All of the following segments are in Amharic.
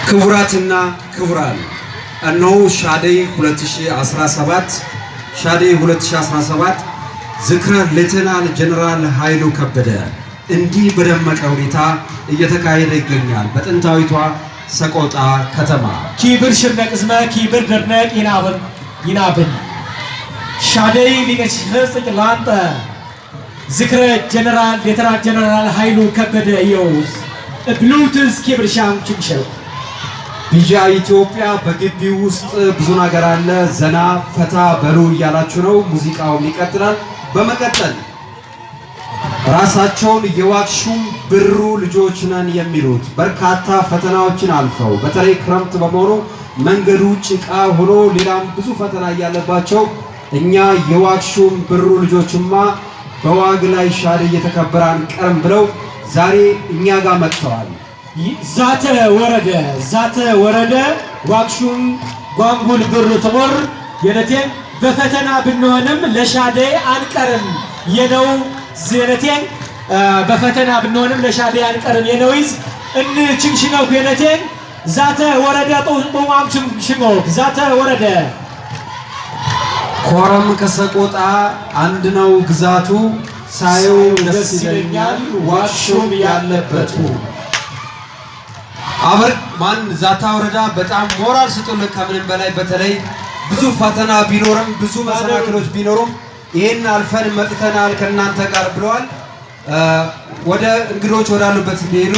ክቡራትና ክቡራን እነሆ ሻደይ 2017 ዝክረ ሌተናል ጀነራል ኃይሉ ከበደ እንዲህ በደመቀ ሁኔታ እየተካሄደ ይገኛል። በጥንታዊቷ ሰቆጣ ከተማ ኪብር ሽርነቅ እስመ ኪብር ደርነቅ ይናብን ሻደይ ሊቀች ህጽቅ ላንጠ ዝክረ ሌተናል ጀነራል ኃይሉ ከበደ ይውስ ብሉትስ ኪብር ሻም ችንሸው ቢጃ ኢትዮጵያ በግቢው ውስጥ ብዙ ነገር አለ። ዘና ፈታ በሉ እያላችሁ ነው። ሙዚቃው ይቀጥላል። በመቀጠል ራሳቸውን የዋክሹም ብሩ ልጆች ነን የሚሉት በርካታ ፈተናዎችን አልፈው በተለይ ክረምት በመሆኑ መንገዱ ጭቃ ሆኖ ሌላም ብዙ ፈተና እያለባቸው እኛ የዋክሹም ብሩ ልጆችማ በዋግ ላይ ሻደይ እየተከበረ አንቀርም ብለው ዛሬ እኛ ጋር መጥተዋል። ዛተ ወረደ ዋክሹም ጓንጉል ብር ትሞር የነቴን በፈተና ብንሆንም ለሻደይ አንቀርም የነው ዘነቴን በፈተና ብንሆንም ለሻደይ አንቀርም የነውይዝ ችንሽነው የነቴን ዛተ ወረደ ጦማም ችንሽነው ዛተ ወረደ ኮረም ከሰቆጣ አንድ ነው ግዛቱ ሳየው ደስ ይለኛል ዋክሹም ያለበቱ አበር ማን ዛታ ወረዳ በጣም ሞራል ስጡልን። ከምንም በላይ በተለይ ብዙ ፈተና ቢኖርም ብዙ መሰናክሎች ቢኖሩም ይሄን አልፈን መጥተናል ከናንተ ጋር ብለዋል። ወደ እንግዶች ወዳሉበት ሊሄዱ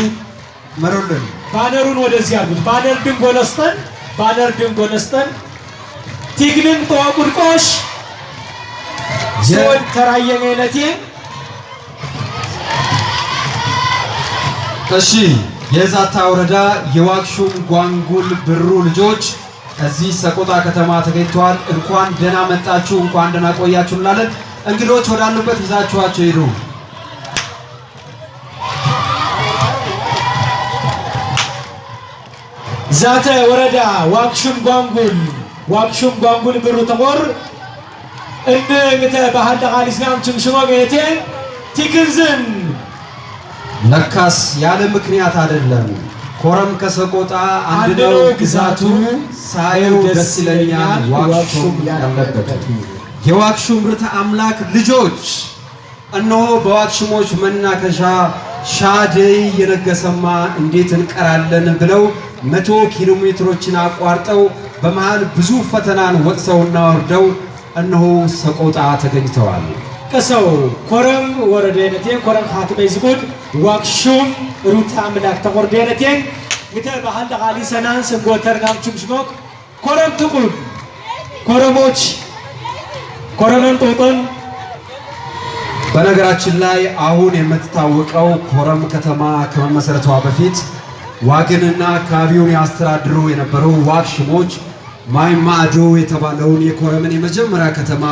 መሮልን ባነሩን ወደዚህ ያሉት ባነር ድንጎነስተን ቲግልን ተዋቁድቆሽ ሰው ተራየነቴ እሺ የዛታ ወረዳ የዋክሹም ጓንጉል ብሩ ልጆች እዚህ ሰቆጣ ከተማ ተገኝተዋል። እንኳን ደህና መጣችሁ፣ እንኳን ደህና ቆያችሁ እንላለን። እንግዶች ወዳሉበት ይዛችኋቸው ሄዱ። ዛተ ወረዳ ዋክሹም ጓንጉል ብሩ ተሞር እንደ ባህል ቃሊስናም ችንሽሞገቴ ቲክንዝን ለካስ ያለ ምክንያት አይደለም። ኮረም ከሰቆጣ አንድ ነው ግዛቱ ሳየው ደስ ይለኛል ዋክሹም ያለበት የዋክሹም ርተ አምላክ ልጆች እነሆ በዋክሹሞች መናከሻ ሻደይ የነገሰማ እንዴት እንቀራለን ብለው 100 ኪሎ ሜትሮችን አቋርጠው በመሃል ብዙ ፈተናን ወጥሰውና ወርደው እነሆ ሰቆጣ ተገኝተዋል። ከሰው ኮረም ወረደነቴን ኮረም ሀትመ ይዝጉድ ዋክሹም ሩት አምላክ ተቆርደነቴን ግተ ባህል ቃሊ ሰናን ሰጎተር ናምቹም ሽሞክ ኮረም ትቁም ኮረሞች ኮረመን ጦጦን በነገራችን ላይ አሁን የምትታወቀው ኮረም ከተማ ከመመሰረቷ በፊት ዋግንና አካባቢውን ያስተዳድሩ የነበሩ ዋክሽሞች ማይማዶ የተባለውን የኮረምን የመጀመሪያ ከተማ